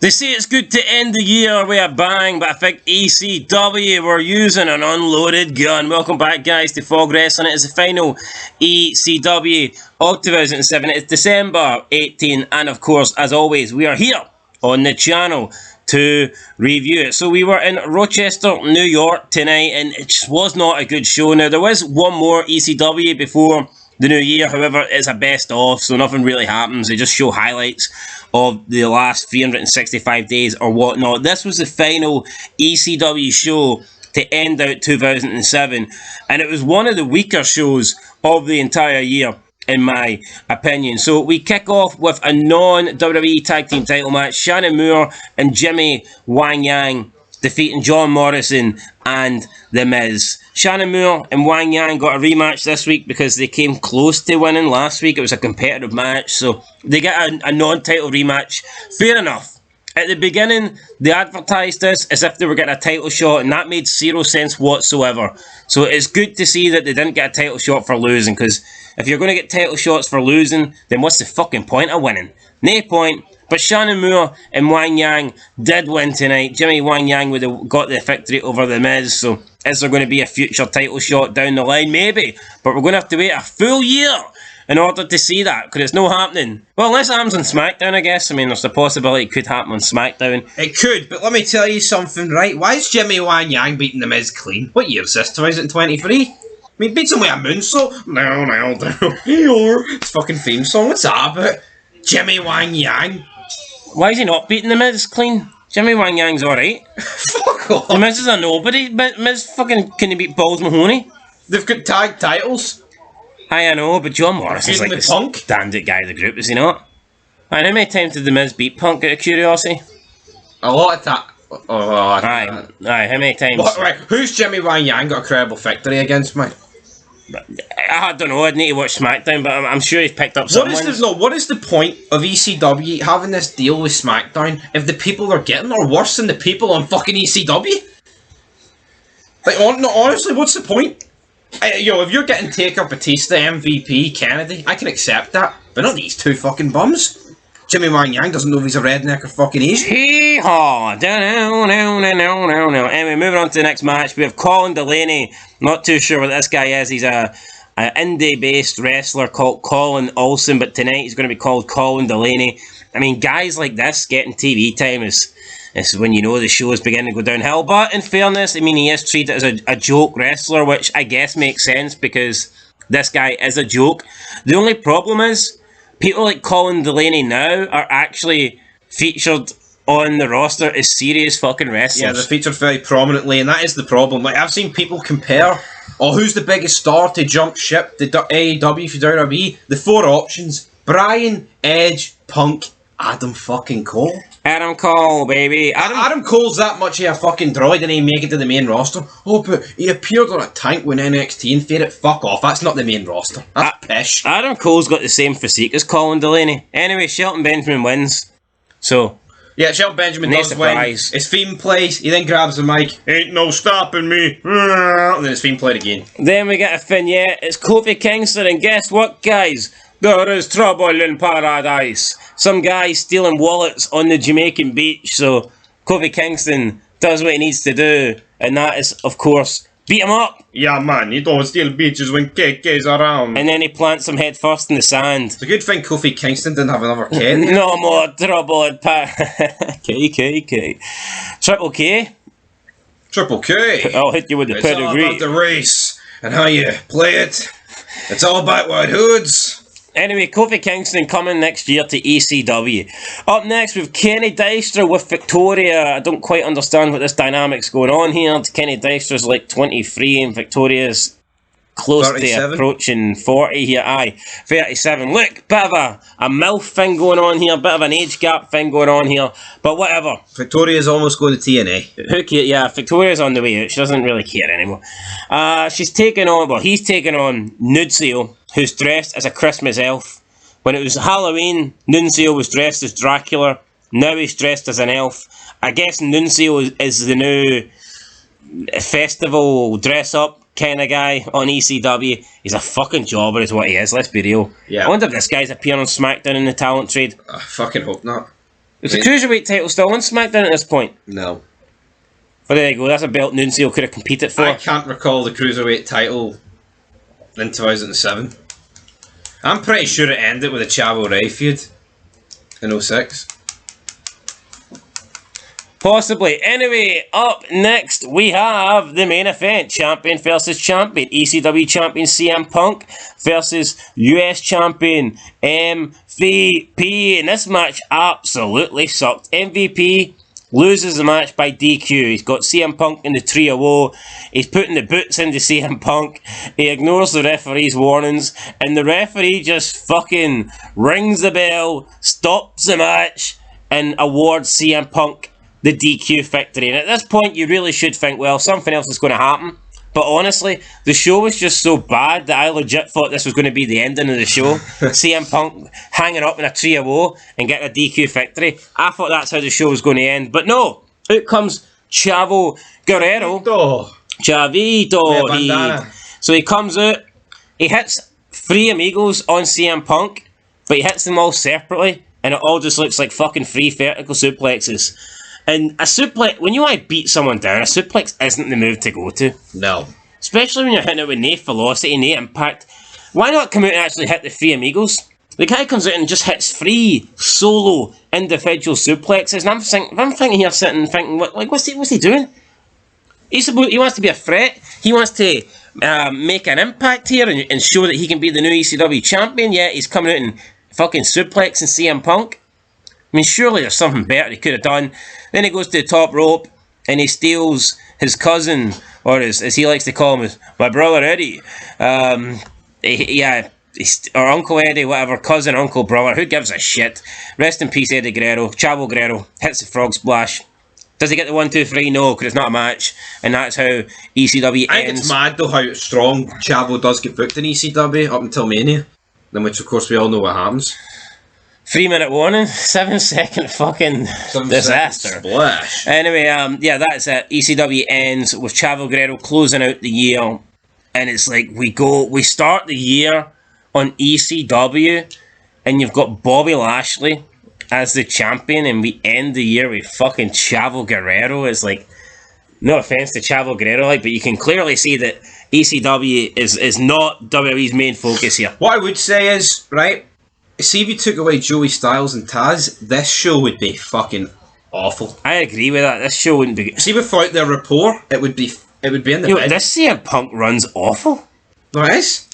They say it's good to end the year with a bang, but I think ECW were using an unloaded gun. Welcome back, guys, to Fog Wrestling. It is the final ECW of 2007. It's December 18, and of course, as always, we are here on the channel to review it. So we were in Rochester, New York tonight, and it just was not a good show. Now, there was one more ECW before the new year, however, it's a best of, so nothing really happens. They just show highlights of the last 365 days or whatnot. This was the final ECW show to end out 2007, and it was one of the weaker shows of the entire year, in my opinion. So we kick off with a non-WWE tag team title match. Shannon Moore and Jimmy Wang Yang defeating John Morrison and The Miz. Shannon Moore and Wang Yang got a rematch this week because they came close to winning last week. It was a competitive match, so they get a non-title rematch. Fair enough. At the beginning, they advertised this as if they were getting a title shot, and that made zero sense whatsoever. So it's good to see that they didn't get a title shot for losing, because if you're going to get title shots for losing, then what's the fucking point of winning? No point. But Shannon Moore and Wang Yang did win tonight. Jimmy Wang Yang would have got the victory over The Miz. So is there going to be a future title shot down the line? Maybe. But we're going to have to wait a full year in order to see that, because it's not happening. Well, unless it happens on SmackDown, I guess. I mean, there's a possibility it could happen on SmackDown. It could, but let me tell you something, right? Why is Jimmy Wang Yang beating The Miz clean? What year is this? 2023? I mean, beats him with a moonsault? No. It's fucking theme song. What's that about? Jimmy Wang Yang. Why is he not beating The Miz clean? Jimmy Wang Yang's alright. Fuck off. The Miz is a nobody. Miz fucking can he beat Balls Mahoney? They've got tag titles. I know, but John Morrison's like the standard guy of the group, is he not? And how many times did The Miz beat Punk, out of curiosity? A lot of time. Aye, how many times? Right, who's Jimmy Wang Yang got a credible victory against, mate? I don't know, I'd need to watch SmackDown, but I'm sure he's picked up some wins. What is the point of ECW having this deal with SmackDown if the people are getting are worse than the people on fucking ECW? Like, honestly, what's the point? If you're getting Taker, Batista, MVP, Kennedy, I can accept that, but not these two fucking bums. Jimmy Wang Yang doesn't know if he's a redneck or fucking Asian. Hee-haw! Anyway, moving on to the next match, we have Colin Delaney. Not too sure what this guy is. He's an indie-based wrestler called Colin Olsen, but tonight he's going to be called Colin Delaney. I mean, guys like this getting TV time is when you know the show is beginning to go downhill. But in fairness, I mean, he is treated as a joke wrestler, which I guess makes sense because this guy is a joke. The only problem is, people like Colin Delaney now are actually featured on the roster as serious fucking wrestlers. Yeah, they're featured very prominently, and that is the problem. Like, I've seen people compare, who's the biggest star to jump ship, the AEW for WWE? The four options: Bryan, Edge, Punk, Adam fucking Cole. Adam Cole, baby. Adam Cole's that much of a fucking droid and he make it to the main roster. Oh, but he appeared on a tank when NXT and fair it. Fuck off, that's not the main roster. That's pish. Adam Cole's got the same physique as Colin Delaney. Anyway, Shelton Benjamin wins. So, yeah, Shelton Benjamin does win. His theme plays, he then grabs the mic. Ain't no stopping me. And then his theme played again. Then we get a vignette. It's Kofi Kingston, and guess what, guys? There is trouble in paradise. Some guy stealing wallets on the Jamaican beach, so Kofi Kingston does what he needs to do, and that is, of course, beat him up. Yeah, man, you don't steal beaches when KK's around. And then he plants him head first in the sand. It's a good thing Kofi Kingston didn't have another K. No more trouble in KKK. Triple K? Triple K. I'll hit you with the pedigree. It's all about the race and how you play it. It's all about white hoods. Anyway, Kofi Kingston coming next year to ECW. Up next, we've Kenny Dystra with Victoria. I don't quite understand what this dynamic's going on here. Kenny Dystra's like 23 and Victoria's close 37. To approaching 40 here. Aye, 37. Look, bit of a MILF thing going on here, bit of an age gap thing going on here, but whatever. Victoria's almost going to TNA. Who cares? Yeah, Victoria's on the way out. She doesn't really care anymore. He's taking on Nunzio, who's dressed as a Christmas elf. When it was Halloween, Nunzio was dressed as Dracula. Now he's dressed as an elf. I guess Nunzio is the new festival dress-up kind of guy on ECW. He's a fucking jobber is what he is, let's be real. Yeah. I wonder if this guy's appearing on SmackDown in the talent trade. I fucking hope not. Is the Cruiserweight title still on SmackDown at this point? No. Well, there you go. That's a belt Nunzio could have competed for. I can't recall the Cruiserweight title in 2007. I'm pretty sure it ended with a Chavo Ray feud in 06. Possibly. Anyway, up next we have the main event. Champion versus champion. ECW champion CM Punk versus US champion MVP. And this match absolutely sucked. MVP loses the match by DQ. He's got CM Punk in the 3-0. He's putting the boots into CM Punk. He ignores the referee's warnings. And the referee just fucking rings the bell, stops the match, and awards CM Punk the DQ victory. And at this point, you really should think, well, something else is going to happen. But honestly, the show was just so bad that I legit thought this was going to be the ending of the show. CM Punk hanging up in a 3-0 and getting a DQ victory. I thought that's how the show was going to end. But no, out comes Chavo Guerrero. Chavito. So he comes out, he hits 3 amigos on CM Punk, but he hits them all separately, and it all just looks like fucking 3 vertical suplexes. And a suplex, when you want to beat someone down, a suplex isn't the move to go to. No. Especially when you're hitting it with no velocity, no impact. Why not come out and actually hit the 3 amigos? The guy comes out and just hits 3 solo individual suplexes, and I'm thinking here sitting thinking, what's he doing? He wants to be a threat. He wants to make an impact here and show that he can be the new ECW champion. Yeah, he's coming out and fucking suplexing CM Punk. I mean, surely there's something better he could have done. Then he goes to the top rope and he steals his cousin, or as he likes to call him, my brother Eddie. Or Uncle Eddie, whatever, cousin, uncle, brother, who gives a shit? Rest in peace, Eddie Guerrero. Chavo Guerrero hits the frog splash. Does he get the 1, 2, 3? No, because it's not a match. And that's how ECW ends. I think it's mad though how strong Chavo does get booked in ECW up until Mania. Then which of course we all know what happens. 3-minute warning, 7-second fucking disaster. Splash. Anyway, that's it. ECW ends with Chavo Guerrero closing out the year. And it's like we start the year on ECW and you've got Bobby Lashley as the champion, and we end the year with fucking Chavo Guerrero. It's like, no offense to Chavo Guerrero, but you can clearly see that ECW is not WWE's main focus here. What I would say is, right, see if you took away Joey Styles and Taz, this show would be fucking awful. I agree with that. This show wouldn't be good. See, without their rapport, it would be in the bed. This CM Punk run's awful. No, it is.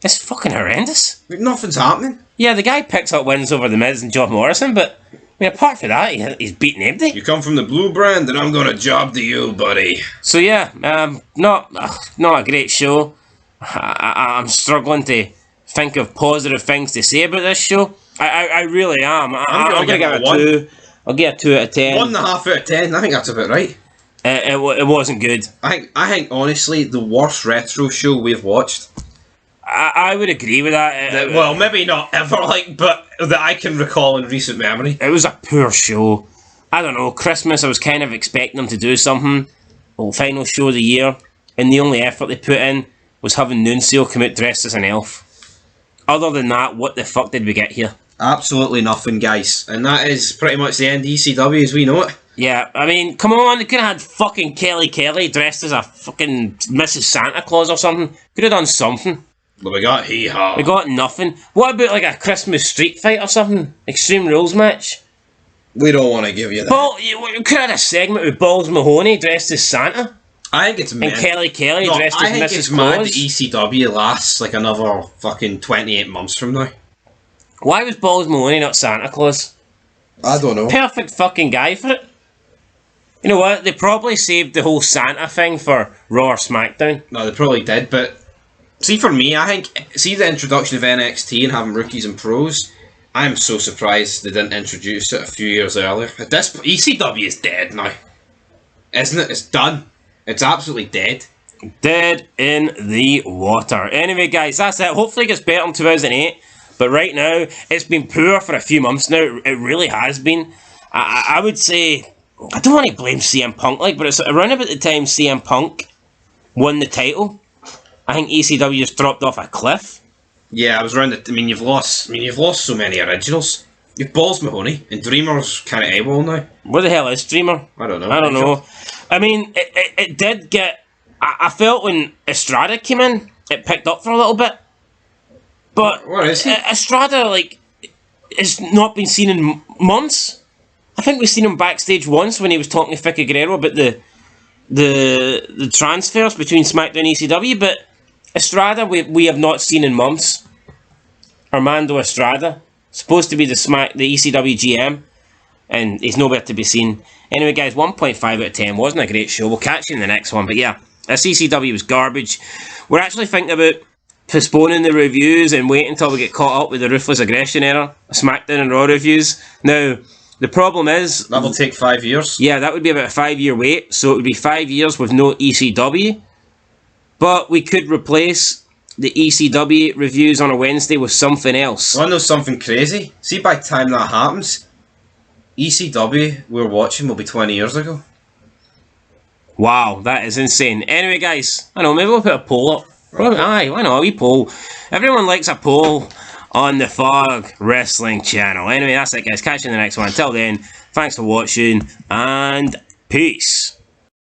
It's fucking horrendous. Nothing's happening. Yeah, the guy picks up wins over The Miz and John Morrison, but I mean, apart from that, he's beating everybody. You come from the blue brand, and I'm gonna job to you, buddy. So yeah, not a great show. I'm struggling to think of positive things to say about this show. I really am. I'm gonna give it a 2. I'll give it a 2 out of 10. 1.5 out of 10. I think that's about right. It wasn't good. I think honestly the worst retro show we've watched. I would agree with that. Well, maybe not ever, but that I can recall in recent memory. It was a poor show. I don't know, Christmas, I was kind of expecting them to do something. Well, final show of the year, and the only effort they put in was having Nunzio come out dressed as an elf. Other than that, what the fuck did we get here? Absolutely nothing, guys. And that is pretty much the end of ECW as we know it. Yeah, I mean, come on, they could have had fucking Kelly dressed as a fucking Mrs. Santa Claus or something. Could have done something. But we got hee-haw. We got nothing. What about like a Christmas street fight or something? Extreme Rules match? We don't want to give you that. You could have had a segment with Balls Mahoney dressed as Santa. I think it's mad. And Kelly dressed as Mrs. Claus. I think it's mad that ECW lasts like another fucking 28 months from now. Why was Balls Mahoney not Santa Claus? I don't know. Perfect fucking guy for it. You know what? They probably saved the whole Santa thing for Raw or SmackDown. No, they probably did, but see, for me, I think, see the introduction of NXT and having rookies and pros, I'm so surprised they didn't introduce it a few years earlier. This ECW is dead now. Isn't it? It's done. It's absolutely dead. Dead in the water. Anyway, guys, that's it. Hopefully it gets better in 2008. But right now, it's been poor for a few months now. It really has been. I would say, I don't want to blame CM Punk, but it's around about the time CM Punk won the title. I think ECW just dropped off a cliff. Yeah, I was around the. You've lost so many originals. You've Balls Mahoney, and Dreamer's kind of AWOL now. What the hell is Dreamer? I don't know. I don't know. I mean, it did get... I felt when Estrada came in, it picked up for a little bit. But where is he? Estrada, like, has not been seen in months. I think we've seen him backstage once when he was talking to Vicky Guerrero about the transfers between SmackDown and ECW, but Estrada we have not seen in months. Armando Estrada, supposed to be the ECW GM, and he's nowhere to be seen. Anyway, guys, 1.5 out of 10. Wasn't a great show. We'll catch you in the next one. But yeah, this ECW was garbage. We're actually thinking about postponing the reviews and waiting until we get caught up with the Ruthless Aggression era, SmackDown and Raw reviews. Now, the problem is... That will take 5 years. Yeah, that would be about a 5-year wait. So it would be 5 years with no ECW. But we could replace the ECW reviews on a Wednesday with something else. I know something crazy. See, by the time that happens, ECW we're watching will be 20 years ago. Wow, that is insane. Anyway, guys, I know, maybe we'll put a poll up. Right. Aye, why not? A wee poll. Everyone likes a poll on the Fog Wrestling channel. Anyway, that's it, guys. Catch you in the next one. Until then, thanks for watching, and peace.